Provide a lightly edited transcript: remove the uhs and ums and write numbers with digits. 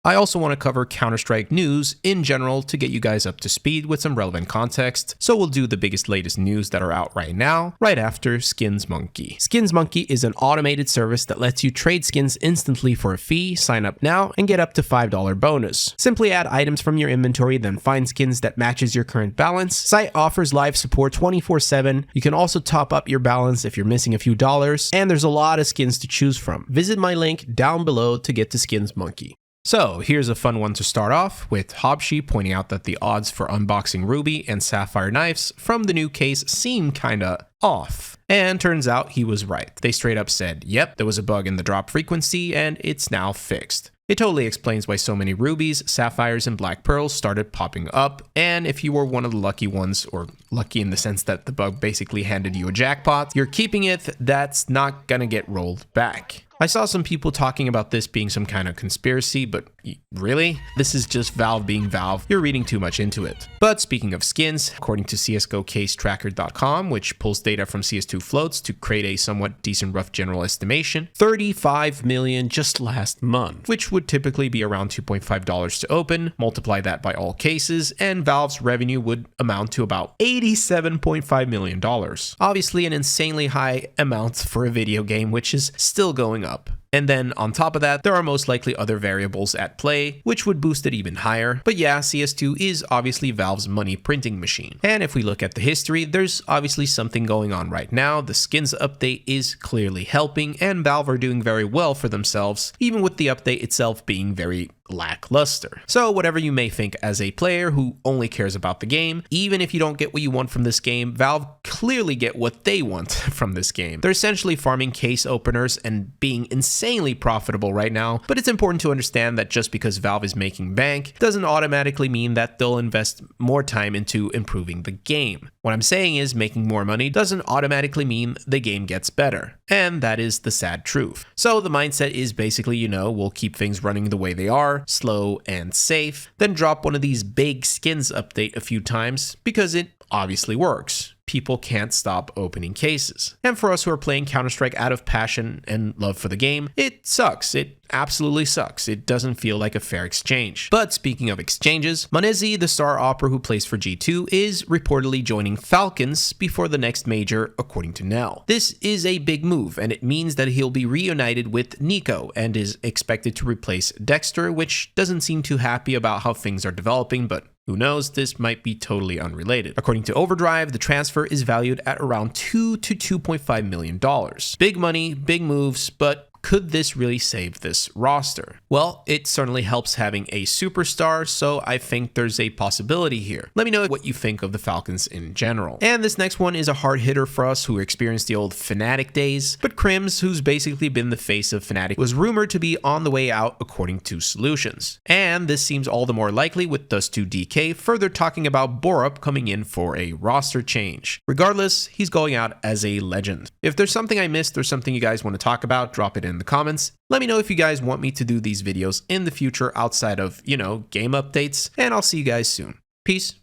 I also want to cover Counter-Strike news in general to get you guys up to speed with some relevant context, so we'll do the biggest latest news that are out right now, right after Skins Monkey. Skins Monkey is an automated service that lets you trade skins instantly for a fee, sign up now, and get up to $5 bonus. Simply add items from your inventory, then find skins that matches your current balance. Site offers live support 24/7. You can also top up your balance if you're missing a few dollars, and there's a lot of skins to choose from. Visit my link down below to get to Skins Monkey. So here's a fun one to start off, with Hobshi pointing out that the odds for unboxing ruby and sapphire knives from the new case seem kinda off. And turns out he was right. They straight up said, yep, there was a bug in the drop frequency and it's now fixed. It totally explains why so many rubies, sapphires, and black pearls started popping up, and if you were one of the lucky ones, or lucky in the sense that the bug basically handed you a jackpot, you're keeping it, that's not gonna get rolled back. I saw some people talking about this being some kind of conspiracy, but really? This is just Valve being Valve. You're reading too much into it. But speaking of skins, according to CSGOCaseTracker.com, which pulls data from CS2 floats to create a somewhat decent rough general estimation, 35 million just last month, which would typically be around $2.5 to open. Multiply that by all cases, and Valve's revenue would amount to about $87.5 million. Obviously an insanely high amount for a video game, which is still going up. And then on top of that, there are most likely other variables at play, which would boost it even higher. But yeah, CS2 is obviously Valve's money printing machine. And if we look at the history, there's obviously something going on right now. The skins update is clearly helping, and Valve are doing very well for themselves, even with the update itself being very lackluster. So whatever you may think as a player who only cares about the game, even if you don't get what you want from this game, Valve clearly get what they want from this game. They're essentially farming case openers and being insanely profitable right now, but it's important to understand that just because Valve is making bank doesn't automatically mean that they'll invest more time into improving the game. What I'm saying is making more money doesn't automatically mean the game gets better, and that is the sad truth. So the mindset is basically, we'll keep things running the way they are, slow and safe, then drop one of these big skins update a few times because it obviously works. People can't stop opening cases. And for us who are playing Counter-Strike out of passion and love for the game, it sucks. It absolutely sucks. It doesn't feel like a fair exchange. But speaking of exchanges, m0nesy, the star opera who plays for G2, is reportedly joining Falcons before the next major, according to Nell. This is a big move, and it means that he'll be reunited with Nico and is expected to replace Dexter, which doesn't seem too happy about how things are developing, but who knows, this might be totally unrelated. According to Overdrive, the transfer is valued at around $2 to $2.5 million. Big money, big moves, but could this really save this roster? Well, it certainly helps having a superstar, so I think there's a possibility here. Let me know what you think of the Falcons in general. And this next one is a hard hitter for us who experienced the old Fnatic days, but Crims, who's basically been the face of Fnatic, was rumored to be on the way out according to Solutions. And this seems all the more likely with Dust2DK further talking about Borup coming in for a roster change. Regardless, he's going out as a legend. If there's something I missed or something you guys want to talk about, drop it in the comments. Let me know if you guys want me to do these videos in the future outside of, game updates, and I'll see you guys soon. Peace.